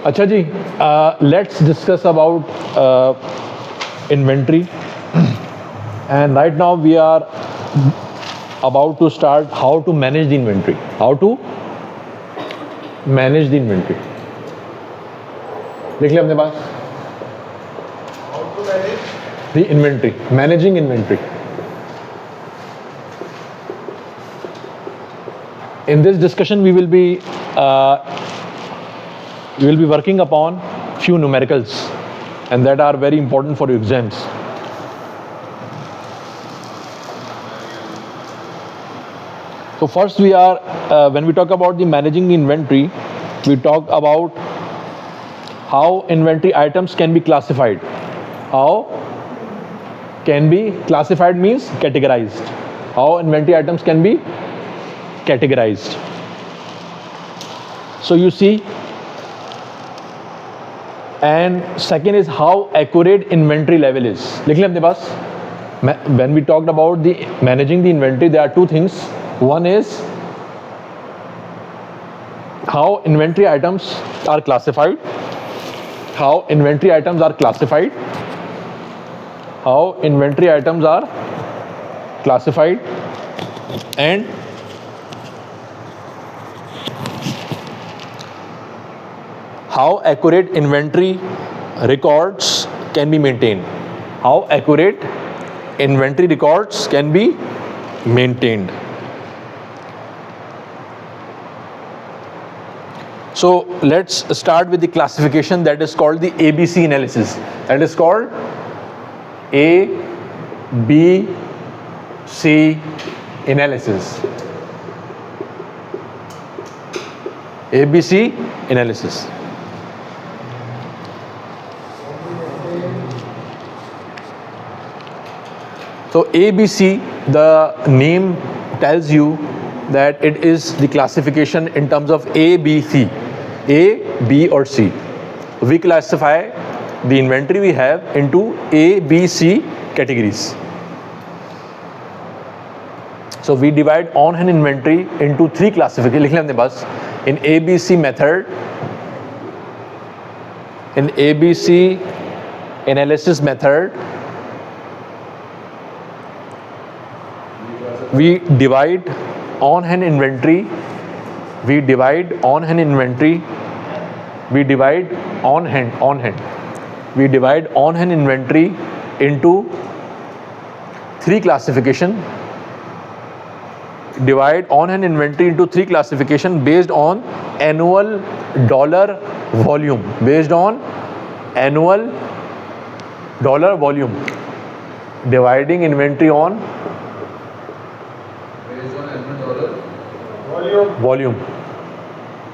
अच्छा जी, let's discuss about inventory, and right now we are about to start how to manage the inventory. How to manage the inventory. देख लिया अपने पास the inventory, managing inventory. In this discussion, we will be working upon few numericals, and that are very important for your exams. So first, we are when we talk about the managing the inventory, we talk about how inventory items can be classified. How can be classified means categorized. How inventory items can be categorized. So you see, and second is how accurate inventory level is. लिख लें अपने पास. When we talked about the managing the inventory, there are two things. One is how inventory items are classified. How inventory items are classified. How inventory items are classified, and how accurate inventory records can be maintained. How accurate inventory records can be maintained. So let's start with the classification that is called the ABC analysis. That is called A, B, C analysis. ABC analysis. So ABC, the name tells you that it is the classification in terms of A, B, C. A, B or C. We classify the inventory we have into A, B, C categories. So we divide on-hand inventory into three classifications. लिख लें अपने पास. In ABC method, in ABC analysis method, we divide on-hand inventory. We divide on-hand inventory. We divide on-hand. We divide on-hand inventory into three classification. Divide on-hand inventory into three classification based on annual dollar volume. Based on annual dollar volume. Dividing inventory on volume.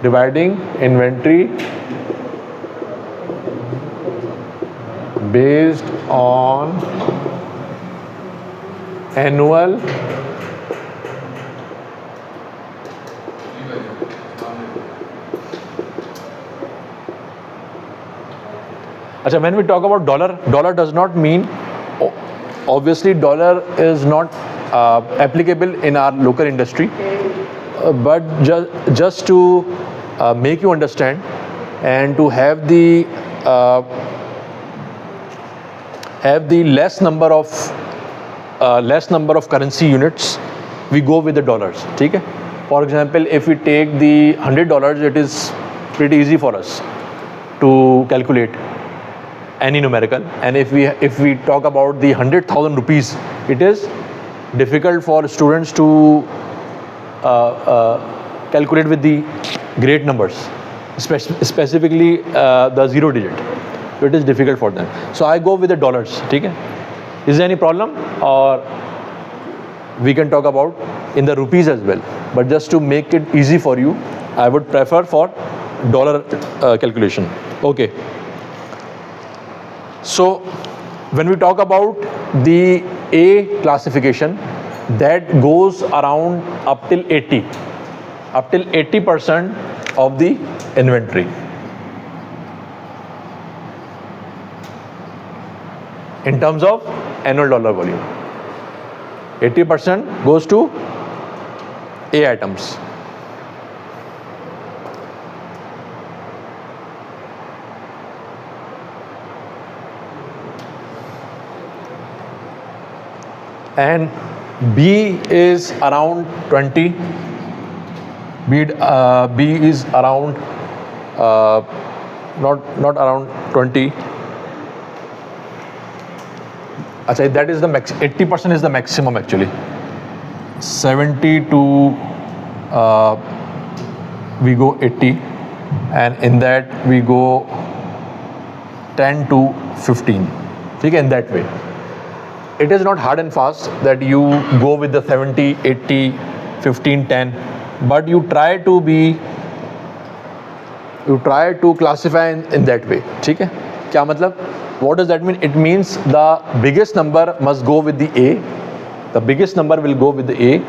Dividing inventory based on annual Achha, when we talk about dollar does not mean, obviously dollar is not applicable in our local industry, but just to make you understand and to have the less number of currency units, we go with the dollars. ठीक है? For example, if we take the $100, it is pretty easy for us to calculate any numerical, and if we talk about the 100,000 rupees, it is difficult for students to calculate with the great numbers, specifically the zero digit. It is difficult for them. So I go with the dollars. ठीक है? Is there any problem? Or we can talk about in the rupees as well. But just to make it easy for you, I would prefer for dollar calculation. Okay. So when we talk about the A classification, that goes around up till 80% of the inventory. In terms of annual dollar volume, 80% goes to A items. and B is around 20. B is around not around 20. Achha, that is the max. 80% is the maximum actually. 70 to we go 80, and in that we go 10 to 15. Okay, in that way. It is not hard and fast that you go with the 70, 80, 15, 10, but you try to classify in that way. ठीक है? क्या मतलब? What does that mean? It means the biggest number must go with the A. The biggest number will go with the A.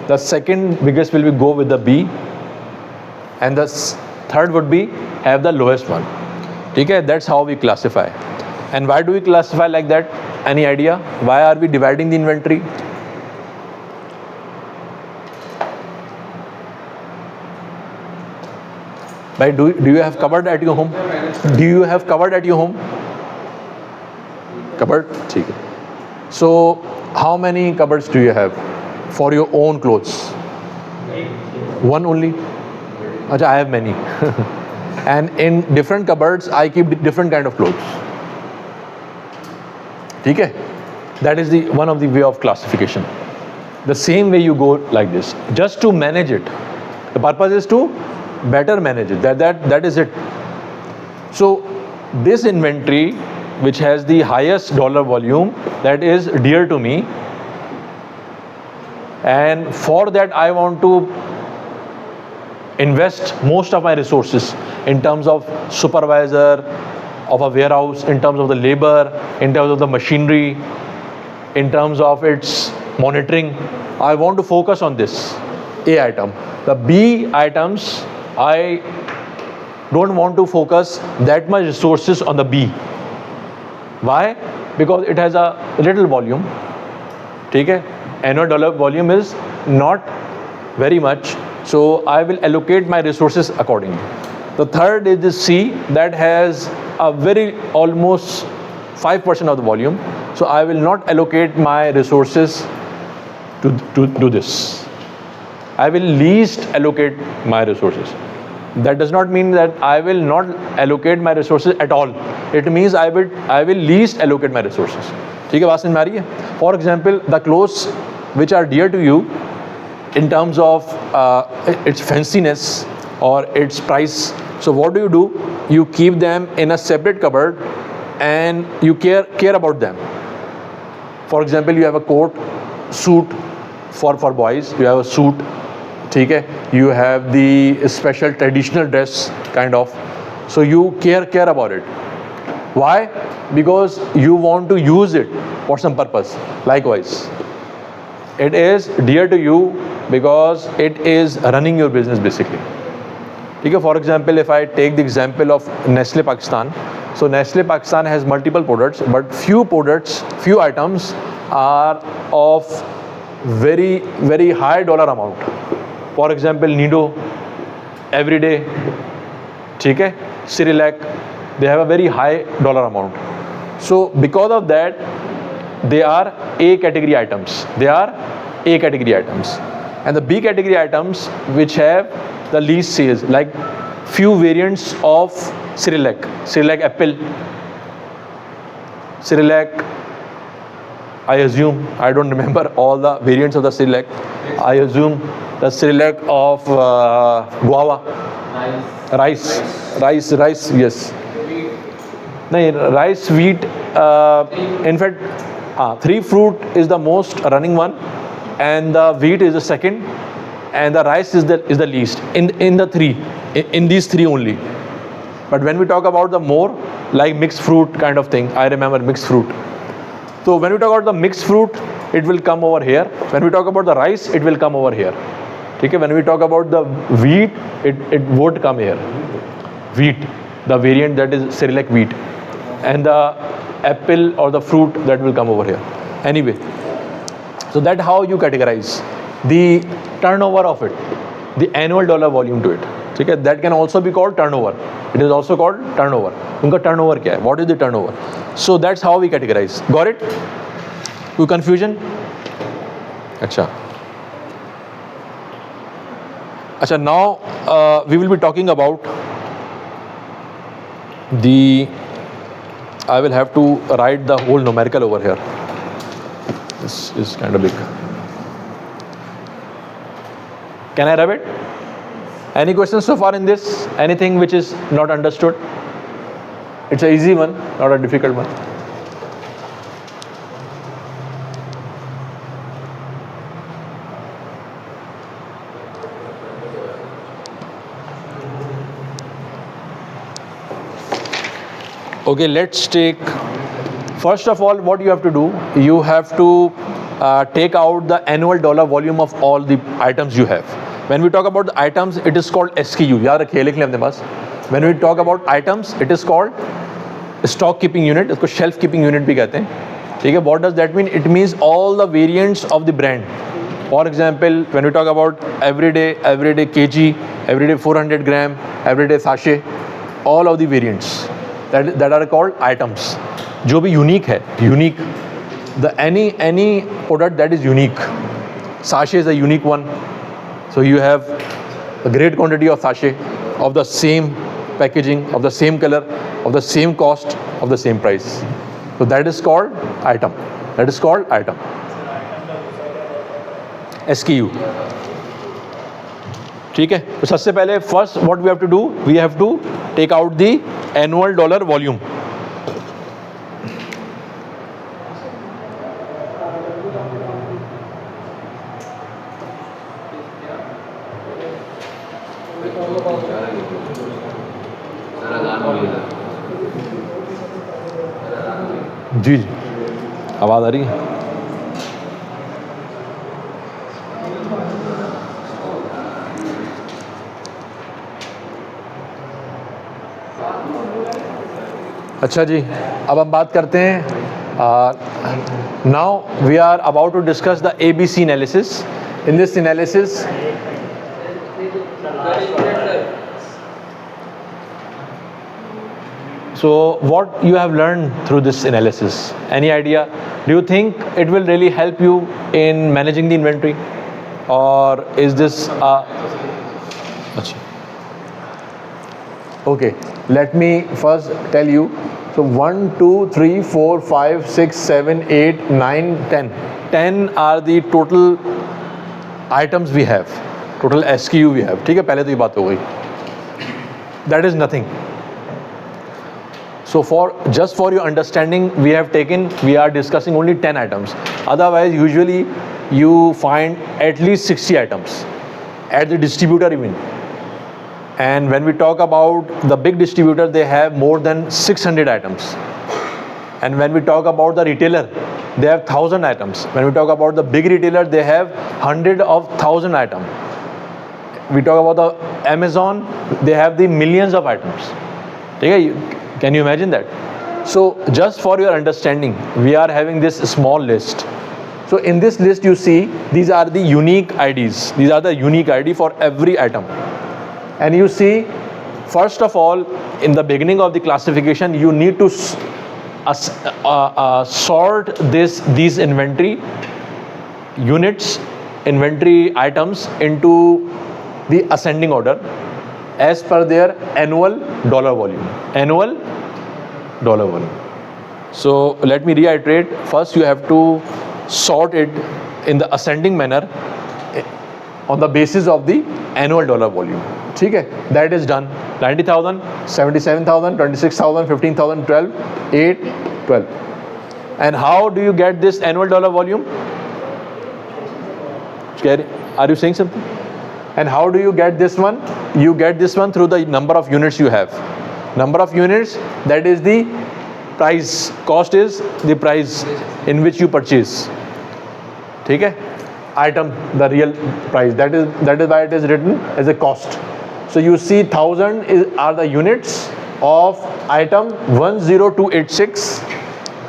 The second biggest will go with the B, and the third would be have the lowest one. Okay, that's how we classify. And why do we classify like that? Any idea? Why are we dividing the inventory? Why do you have cupboard at your home? Do you have cupboard at your home? Cupboard? Okay. So how many cupboards do you have for your own clothes? One only? Achha, I have many. And in different cupboards, I keep different kind of clothes. Okay? That is one of the way of classification. The same way you go like this, just to manage it. The purpose is to better manage it. That is it. So this inventory, which has the highest dollar volume, that is dear to me, and for that I want to invest most of my resources in terms of supervisor of a warehouse, in terms of the labor, in terms of the machinery, in terms of its monitoring. I want to focus on this A item. The B items, I don't want to focus that much resources on the B. Why? Because it has a little volume. Okay? Annual dollar volume is not very much, so I will allocate my resources accordingly. The third is the C, that has a very almost 5% of the volume, so I will not allocate my resources to do this. I will least allocate my resources. That does not mean that I will not allocate my resources at all. It means I will least allocate my resources. ठीक है, बात समझ में आ रही है? For example, the clothes which are dear to you in terms of its fanciness or its price. So what do? You keep them in a separate cupboard and you care about them. For example, you have a coat, suit for boys. You have a suit. Okay? You have the special traditional dress kind of. So you care about it. Why? Because you want to use it for some purpose. Likewise, it is dear to you because it is running your business basically. Okay? For example, if I take the example of Nestle Pakistan, so Nestle Pakistan has multiple products, but few items are of very, very high dollar amount. For example, Nido, Everyday, okay? Cerelac, they have a very high dollar amount. So because of that, they are A category items. And the B category items which have the least sales, like few variants of Cerelac Apple, Cerelac, I assume, I don't remember all the variants of the Cerelac. I assume the Cerelac of guava, rice, yes. No, rice, wheat, in fact, 3 fruit is the most running one, and the wheat is the second, and the rice is the least in the three, in these three only. But when we talk about the more, like mixed fruit kind of thing, I remember mixed fruit. So when we talk about the mixed fruit, it will come over here. When we talk about the rice, it will come over here. Okay? When we talk about the wheat, it won't come here. Wheat, the variant that is Cerelac wheat, and the apple or the fruit that will come over here. Anyway, so that's how you categorize the turnover of it, the annual dollar volume to it. Okay? That can also be called turnover. It is also called turnover. Unka turnover kya hai? What is the turnover? So that's how we categorize. Got it? Any confusion? अच्छा, now we will be talking about I will have to write the whole numerical over here. This is kind of big. Can I rub it? Any questions so far in this? Anything which is not understood? It's an easy one, not a difficult one. Okay, let's take, first of all, what you have to do, you have to take out the annual dollar volume of all the items you have. When we talk about the items, it is called SKU. याद रखिए, लिख लें अपने पास. When we talk about items, it is called stock keeping unit. इसको shelf keeping unit भी कहते हैं. ठीक है? What does that mean? It means all the variants of the brand. For example, when we talk about everyday kg, everyday 400 gram, everyday sachet, all of the variants that are called items. जो भी unique है, unique. Any product that is unique. Sachet is a unique one. So you have a great quantity of sachet of the same packaging, of the same color, of the same cost, of the same price. So that is called item. That is called item. SKU. ठीक है? तो सबसे पहले first what we have to do, we have to take out the annual dollar volume. जी जी, आवाज़ आ रही है? अच्छा जी, अब हम बात करते हैं. Now we are about to discuss the ABC analysis. In this analysis, so what you have learned through this analysis? Any idea? Do you think it will really help you in managing the inventory, or is this okay, let me first tell you. So 1 2 3 4 5 6 7 8 9 10 are the total items we have, total SKU we have. ठीक है, पहले तो ये बात हो गई. That is nothing. So just for your understanding, we are discussing only 10 items. Otherwise, usually you find at least 60 items at the distributor even. And when we talk about the big distributor, they have more than 600 items. And when we talk about the retailer, they have 1,000 items. When we talk about the big retailer, they have 100,000 items. We talk about the Amazon, they have the millions of items. Okay? Can you imagine that? So just for your understanding, we are having this small list. So in this list you see, these are the unique IDs. These are the unique ID for every item. And you see, first of all, in the beginning of the classification, you need to sort these inventory units, inventory items into the ascending order as per their annual dollar volume. Annual dollar volume. So let me reiterate. First, you have to sort it in the ascending manner on the basis of the annual dollar volume. ठीक है? That is done. 90,000, 77,000, 26,000, 15,000, 12, 8, 12. And how do you get this annual dollar volume? Are you saying something? And how do you get this one? You get this one through the number of units you have. Number of units, that is the price. Cost is the price in which you purchase. ठीक है? Item, the real price. That is why it is written as a cost. So you see 1,000 are the units of item 10286.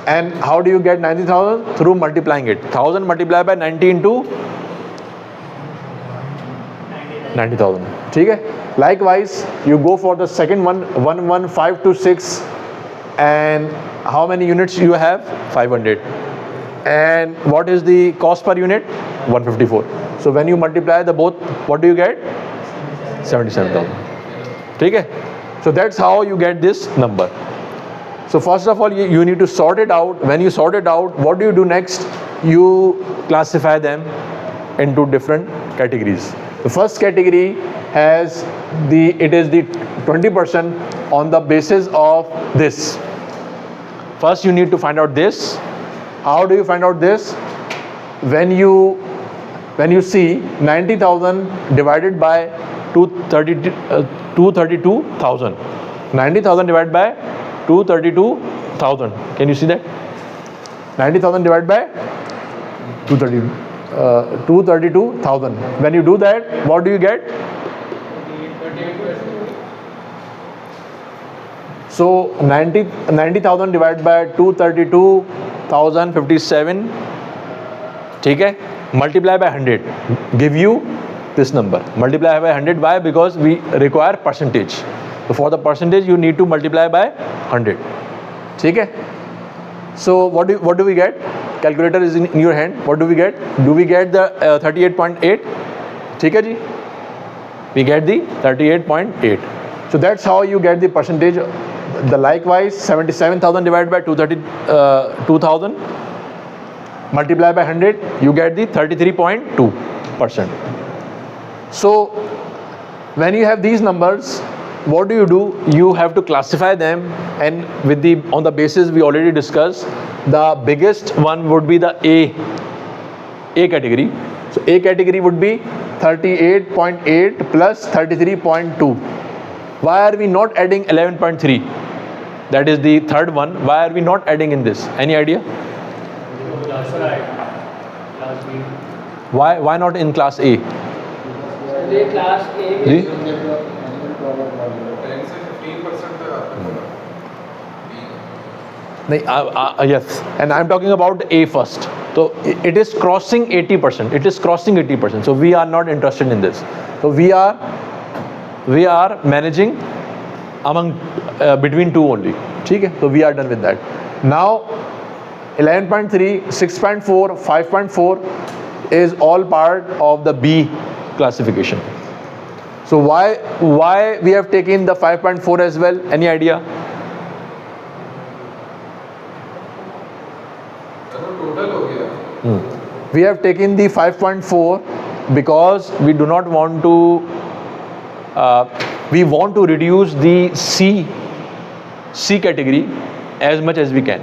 And how do you get 90,000? Through multiplying it. 1,000 multiplied by 90 into 90,000. ठीक है? Likewise, you go for the second one, 11526, and how many units you have? 500. And what is the cost per unit? 154. So when you multiply the both, what do you get? 77,000. Okay? So that's how you get this number. So first of all, you need to sort it out. When you sort it out, what do you do next? You classify them into different categories. The first category it is the 20% on the basis of this. First you need to find out this. How do you find out this? When you see 90,000 divided by 232,000. 90,000 divided by 232,000. Can you see that? 90,000 divided by 232,000. When you do that, what do you get? So 90,000 divided by 232,057. Okay? Multiply by 100. Give you this number. Multiply by 100. Why? Because we require percentage. So for the percentage, you need to multiply by 100. Okay? So what do we get? Calculator is in your hand. What do we get? Do we get the 38.8? Okay, ji? We get the 38.8. So that's how you get the percentage. The likewise 77,000 divided by 232,000 multiply by 100, you get the 33.2%. So when you have these numbers, what do? You have to classify them, and on the basis we already discussed, the biggest one would be the A category. So A category would be 38.8 plus 33.2. Why are we not adding 11.3? That is the third one. Why are we not adding in this? Any idea? Why not in class A? Class A. Yes, and I'm talking about A first. So it is crossing 80%. It is crossing 80%. So we are not interested in this. So we are managing between two only. Okay? So we are done with that. Now 11.3, 6.4, 5.4 is all part of the B classification. So why we have taken the 5.4 as well? Any idea? We have taken the 5.4 because we do not want to we want to reduce the C category as much as we can,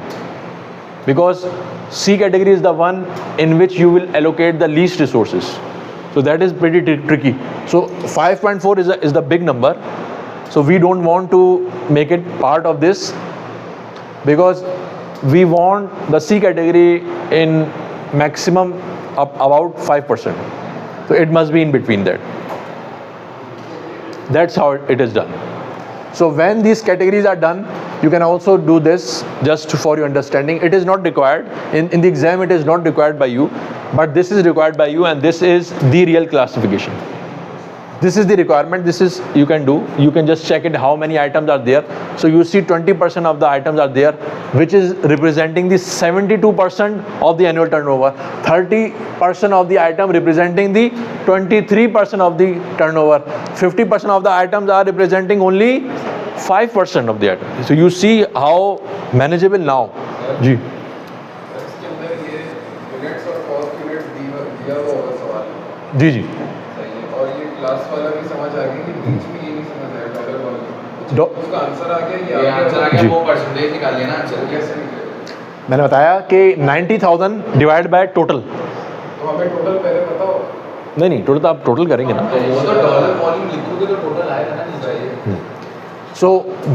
because C category is the one in which you will allocate the least resources. So that is pretty tricky. So 5.4 is the big number. So we don't want to make it part of this, because we want the C category in maximum up about 5%. So it must be in between that. That's how it is done. So when these categories are done, you can also do this just for your understanding. It is not required. In the exam, it is not required by you, but this is required by you, and this is the real classification. This is the requirement. This is you can do. You can just check it how many items are there. So you see 20% of the items are there, which is representing the 72% of the annual turnover. 30% of the item representing the 23% of the turnover. 50% of the items are representing only 5% of the items. So you see how manageable now. जी. जी जी. Class वाला भी समझ आ गया कि बीच में ये नहीं समझ आया डॉलर वाला उसका आंसर आ गया कि आंसर आ गया वो परसेंटेज निकाल लेना आंसर कैसे निकलेगा. मैंने बताया कि 90,000 डिवाइड बाय टोटल. तो हमें टोटल पहले पता हो. नहीं टोटल तो आप टोटल करेंगे ना. वो तो डॉलर वॉल्यूम लिखोगे तो टोटल आएगा ना. नहीं चाहिए. So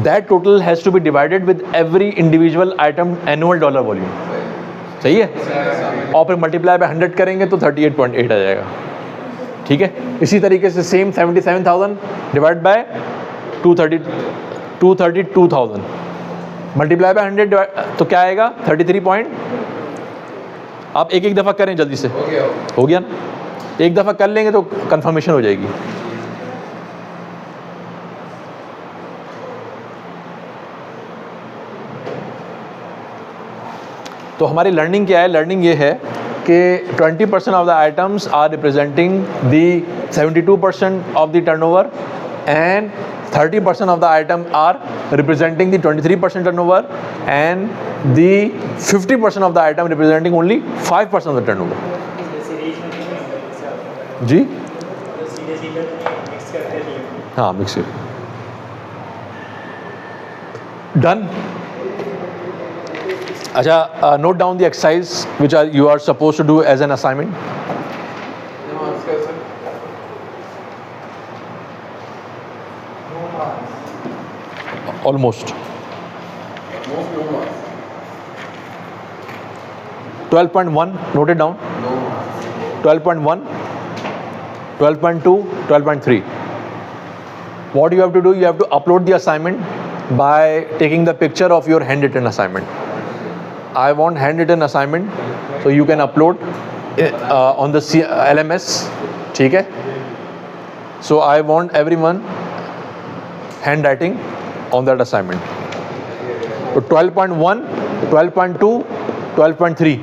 that total has to be divided with every individual item annual dollar volume. सही है. और फिर मल्टीप्लाई बाय 100 करेंगे तो 38.8 आ जाएगा. ठीक है. इसी तरीके से same 77,000 divide by 232,000 multiply by 100 तो क्या आएगा 33 पॉइंट. आप एक दफ़ा करें जल्दी से. हो गया ना. एक दफ़ा कर लेंगे तो कंफर्मेशन हो जाएगी. तो हमारी लर्निंग क्या है? लर्निंग ये है कि 20% of the items are representing the 72% of the turnover and 30% of the item are representing the 23% turnover and the 50% of the item representing only 5% of the turnover. जी हाँ मिक्स डन. अच्छा, note down the exercise which you are supposed to do as an assignment. Almost 12.1, note it down. 12.1, 12.2, 12.3. What you have to do, you have to upload the assignment by taking the picture of your handwritten assignment. I want handwritten assignment, so you can upload on the LMS. ठीक है? So I want everyone handwriting on that assignment. So 12.1, 12.2, 12.3.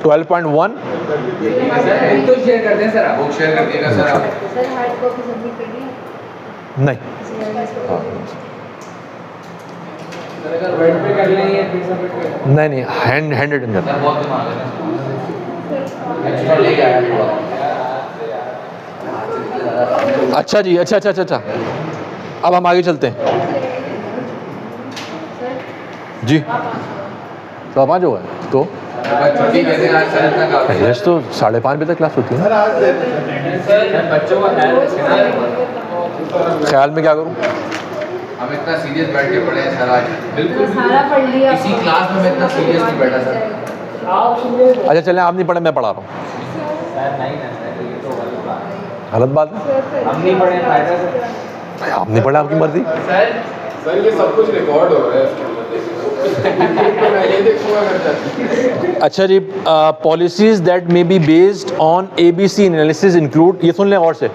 12.1. Book तो share करते हैं sir आप. Book share कर दिएगा sir आप. Sir hard copy submit कर दिया. नहीं. सर अगर वर्ड पे कर लेंगे फिर सबमिट कर. नहीं हैंड रिटन करना. बहुत दिमाग है एक्चुअली ले गया है. अच्छा जी, अच्छा. अब हम आगे चलते हैं जी. तो आप 5 हो गए तो छुट्टी कैसे आज सर इतना काफी यस, तो 5:30 बजे तक क्लास होती है. सर बच्चों का ख्याल रखना. ख्याल में क्या करूं? हम इतना सीरियस बैठ के पढ़े हैं सर आज. बिल्कुल सारा पढ़ लिया. किसी क्लास में मैं इतना सीरियस नहीं बैठा सर. आप सुनिए. अच्छा चलें, आप नहीं पढ़े, मैं पढ़ा रहा हूँ. सर नहीं ना सर, ये तो गलत बात है. गलत बात है? हम नहीं पढ़े फायदा सर. भाई आप नहीं पढ़े, आपकी मर्जी. सर ये सब कुछ रिकॉर्ड हो रहा है इसके अंदर. मैं ये देखूंगा सर. अच्छा जी, policies that may be based on ABC analysis include, ये सुन लें और say.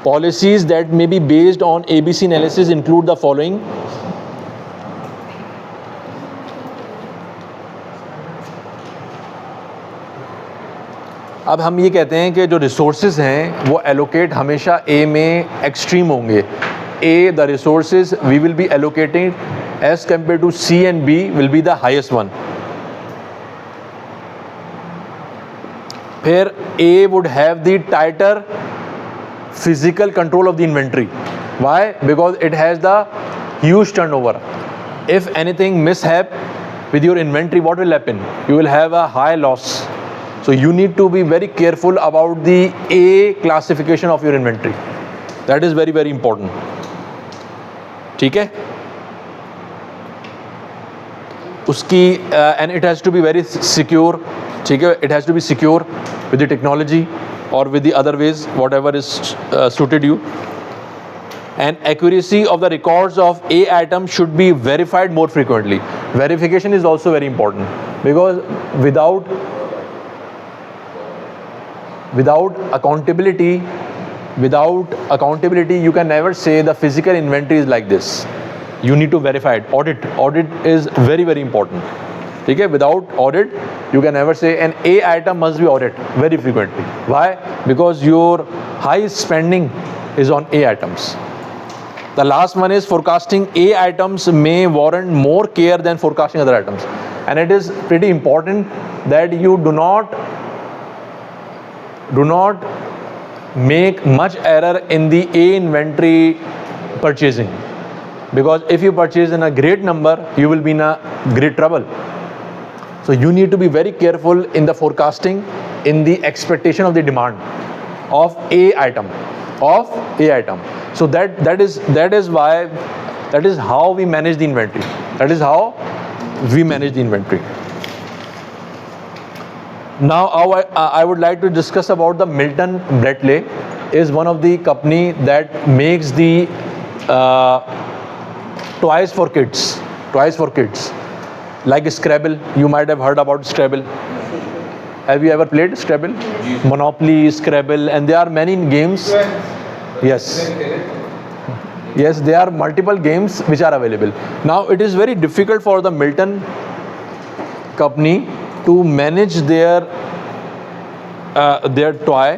Policies that may be based on ABC analysis include the following. अब हम ये कहते हैं कि जो रिसोर्सेज हैं वो एलोकेट हमेशा A में एक्सट्रीम होंगे. A, the resources we will be allocating as compared to C and B will be the highest one. फिर A would have the tighter physical control of the inventory. Why? Because it has the huge turnover. If anything mishap with your inventory, what will happen? You will have a high loss. So you need to be very careful about the A classification of your inventory. That is very very important. ठीक है? उसकी and it has to be very secure. ठीक है? It has to be secure with the technology or with the other ways, whatever is suited you. And accuracy of the records of A item should be verified more frequently. Verification is also very important because without accountability, you can never say the physical inventory is like this. You need to verify it. Audit is very very important. ठीक है? Without audit, you can never say an A item must be audited very frequently. Why? Because your high spending is on A items. The last one is forecasting A items may warrant more care than forecasting other items. And it is pretty important that you do not make much error in the A inventory purchasing. Because if you purchase in a great number, you will be in a great trouble. So you need to be very careful in the forecasting, in the expectation of the demand of A item. So that is how we manage the inventory. Now I would like to discuss about the Milton Bradley. Is one of the company that makes the toys for kids like Scrabble. You might have heard about Scrabble. Have you ever played Scrabble? Monopoly, Scrabble, and there are many games. Yes, there are multiple games which are available. Now it is very difficult for the Milton company to manage their toy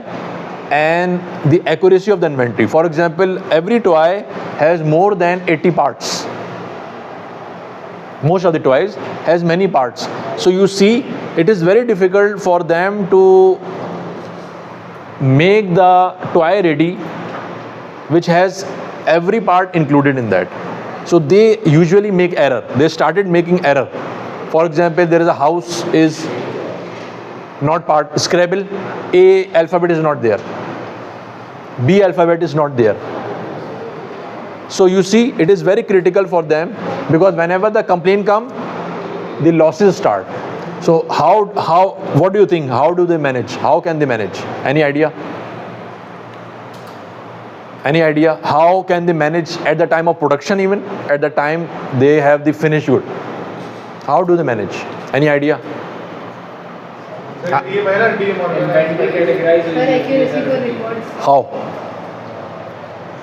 and the accuracy of the inventory. For example, every toy has more than 80 parts. Most of the toys has many parts. So you see, it is very difficult for them to make the toy ready which has every part included in that. So they usually make error. They started making error. For example, there is a house is not part Scrabble. A alphabet is not there. B alphabet is not there. So you see, it is very critical for them, because whenever the complaint come, the losses start. So what do you think? How do they manage? How can they manage? Any idea? Any idea? How can they manage at the time of production, even at the time they have the finished good? How do they manage? Any idea? Inventory categorize sir accuracy को records How?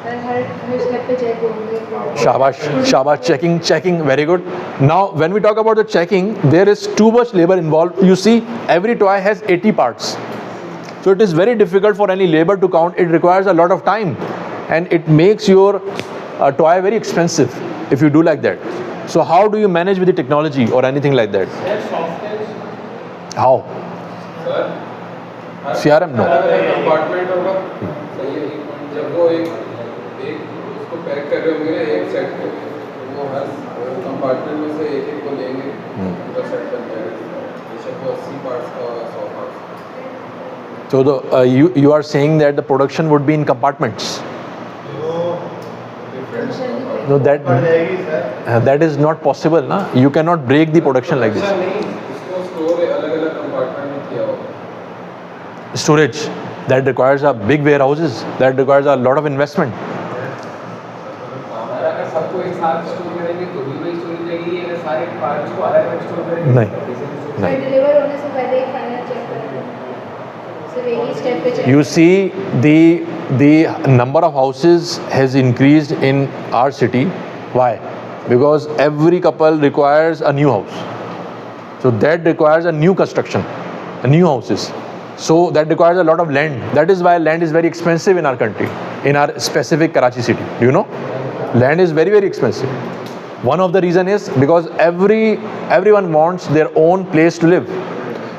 Sir हर step पे check होंगे Shabash, shabash, checking, very good. Now, when we talk about the checking, there is too much labor involved. You see, every toy has 80 parts. So it is very difficult for any labor to count. It requires a lot of time, and it makes your toy very expensive if you do like that. So how do you manage with the technology or anything like that? How? Sir CRM? No. Compartment होगा, सही है। जब वो एक उसको pack कर रहे होंगे ना एक सेट को, तो वो हर कंपार्टमेंट में से एक को लेंगे, पूरा सेट बन जाएगा। बेशक वो 80 पार्ट्स का 100 parts. So you are saying that the production would be in compartments. No, that is not possible, na? You cannot break the production like this. नहीं, उसको स्टोर अलग-अलग कंपार्टमेंट में किया होगा। Storage, that requires a big warehouses, that requires a lot of investment. अगर सबको एक साथ स्टोर करेंगे तो भी वही स्टोरेज लगेगी, अगर सारे पार्ट्स को अलग-अलग स्टोर करेंगे नहीं। सर डिलीवर होने से पहले ही फाइनल चेक करना है, सिर्फ एक ही स्टेप पे check. You see, the number of houses has increased in our city. Why? Because every couple requires a new house. So that requires a new construction, a new houses. So that requires a lot of land. That is why land is very expensive in our country, in our specific Karachi city. Do you know? Land is very, very expensive. One of the reason is because everyone wants their own place to live.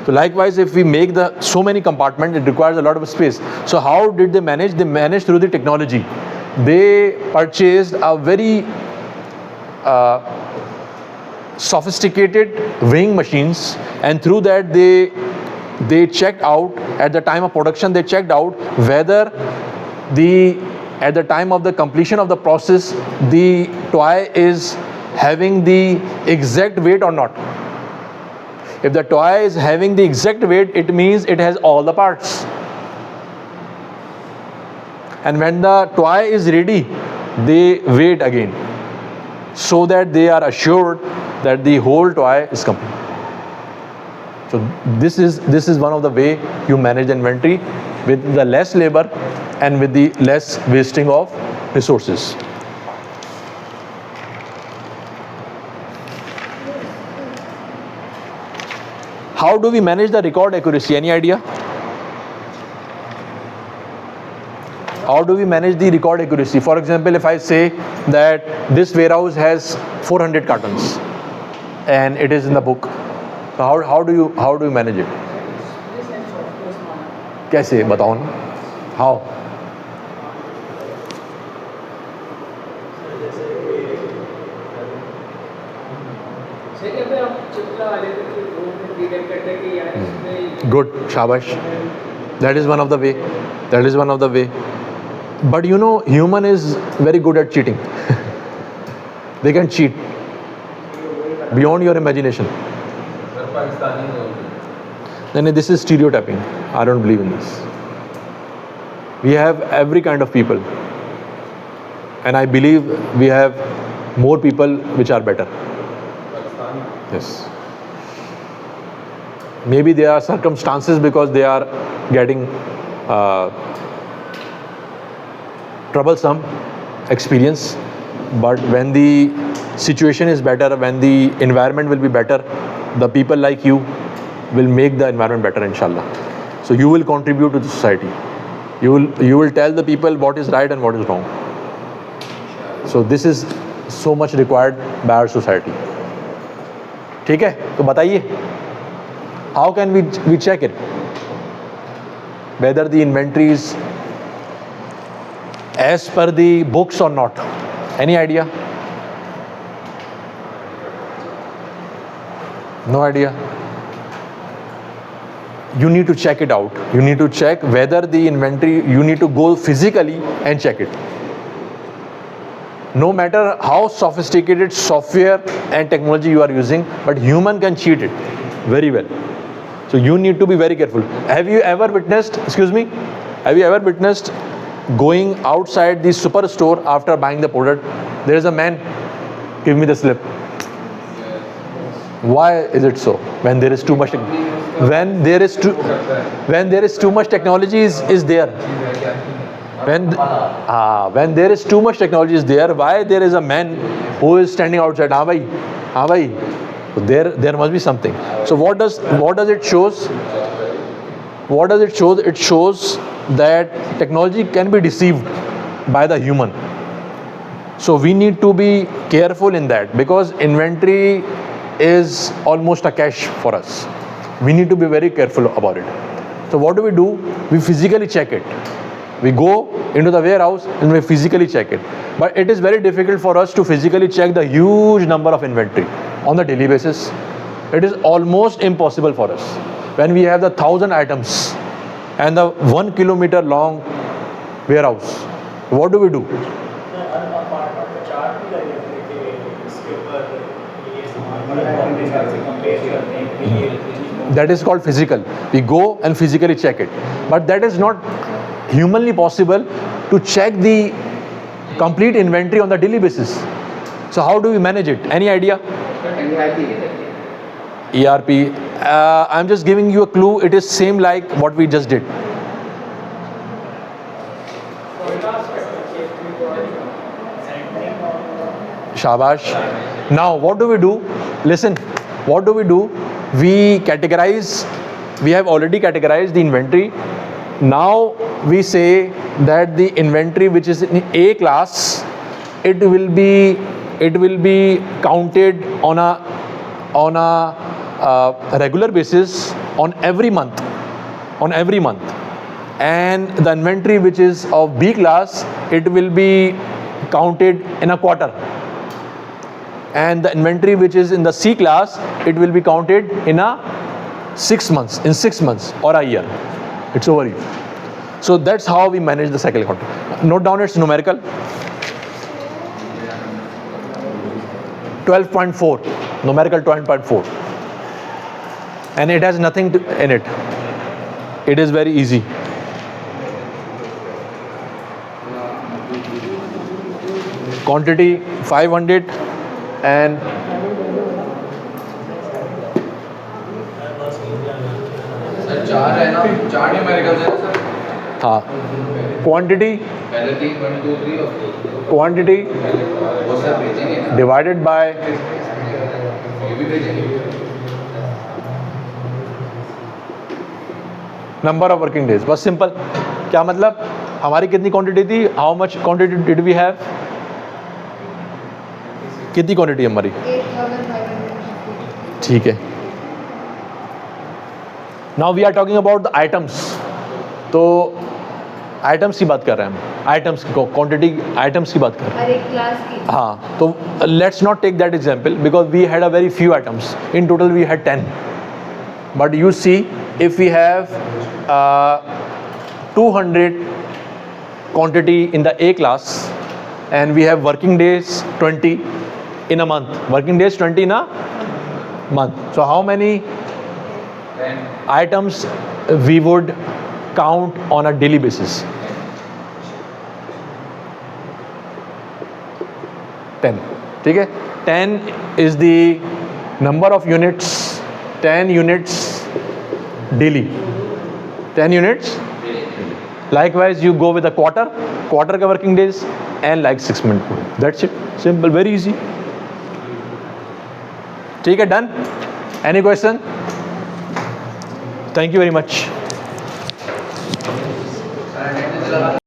So likewise, if we make so many compartments, it requires a lot of space. So how did they manage? They managed through the technology. They purchased a very sophisticated weighing machines, and through that they checked out at the time of production. They checked out whether at the time of the completion of the process, the toy is having the exact weight or not. If the toy is having the exact weight, it means it has all the parts. And when the toy is ready, they wait again, so that they are assured that the whole toy is complete. So this is one of the way you manage the inventory with the less labor and with the less wasting of resources. How do we manage the record accuracy? Any idea? How do we manage the record accuracy? For example, if I say that this warehouse has 400 cartons and it is in the book, so how do you manage it? कैसे बताओ ना? How? Good, shabash. That is one of the way. That is one of the way. But you know, human is very good at cheating. They can cheat beyond your imagination. Then this is stereotyping. I don't believe in this. We have every kind of people, and I believe we have more people which are better. Yes. Maybe there are circumstances because they are getting troublesome experience, but when the situation is better, when the environment will be better, the people like you will make the environment better, inshallah. So you will contribute to the society. You will tell the people what is right and what is wrong. So this is so much required by our society. ठीक है, तो बताइए, how can we check it? Whether the inventory is as per the books or not? Any idea? No idea. You need to check it out. You need to check whether the inventory, you need to go physically and check it. No matter how sophisticated software and technology you are using, but human can cheat it very well. So you need to be very careful. Have you ever witnessed going outside the superstore after buying the product? There is a man, give me the slip. Why is it so? When there is too much, when there is too much technology is there. When there is too much technology is there, why there is a man who is standing outside? हाँ भाई. There must be something. So what does it shows? What does it show? It shows that technology can be deceived by the human. So we need to be careful in that, because inventory is almost a cash for us. We need to be very careful about it. So what do? We physically check it. We go into the warehouse and we physically check it. But it is very difficult for us to physically check the huge number of inventory on the daily basis. It is almost impossible for us. When we have the 1,000 items and the 1 kilometer long warehouse, what do? That is called physical. We go and physically check it. But that is not humanly possible to check the complete inventory on the daily basis. So how do we manage it? Any idea? ERP. I'm just giving you a clue. It is same like what we just did. Shabash. Now what do we do? Listen, what do? We categorize. We have already categorized the inventory. Now we say that the inventory which is in A class, it will be counted on a regular basis on every month, and the inventory which is of B class, it will be counted in a quarter, and the inventory which is in the C class, it will be counted in 6 months or a year. It's over you. So that's how we manage the cycle counter. Note down its numerical. 12.4, numerical 12.4. And it has nothing in it. It is very easy. Quantity 500 and चार है ना, चार numericals है sir. हाँ. Quantity. पहले 3, 1, 2, 3 और Quantity वो सब भेजेंगे ना. divided by ये भी भेजेंगे. number of working days. बस सिंपल. क्या मतलब? हमारी कितनी क्वांटिटी थी? How much quantity did we have? कितनी क्वांटिटी हमारी? 8,500. ठीक है. Now we are talking about the items. तो आइटम्स की बात कर रहे हैं हम. आइटम्स की क्वांटिटी, आइटम्स की बात कर रहे हैं. हर एक क्लास की. हाँ, तो let's not take that example because we had a very few items. In total we had 10. But you see if we have 200 quantity in the A class and we have working days 20 in a month. Working days 20 in a month. So how many items we would count on a daily basis? 10. ठीक है? 10 is the number of units. 10 units daily. 10 units. Likewise, you go with a quarter ka working days, and like 6 months. That's it. Simple, very easy. ठीक है, done. Any question? Thank you very much.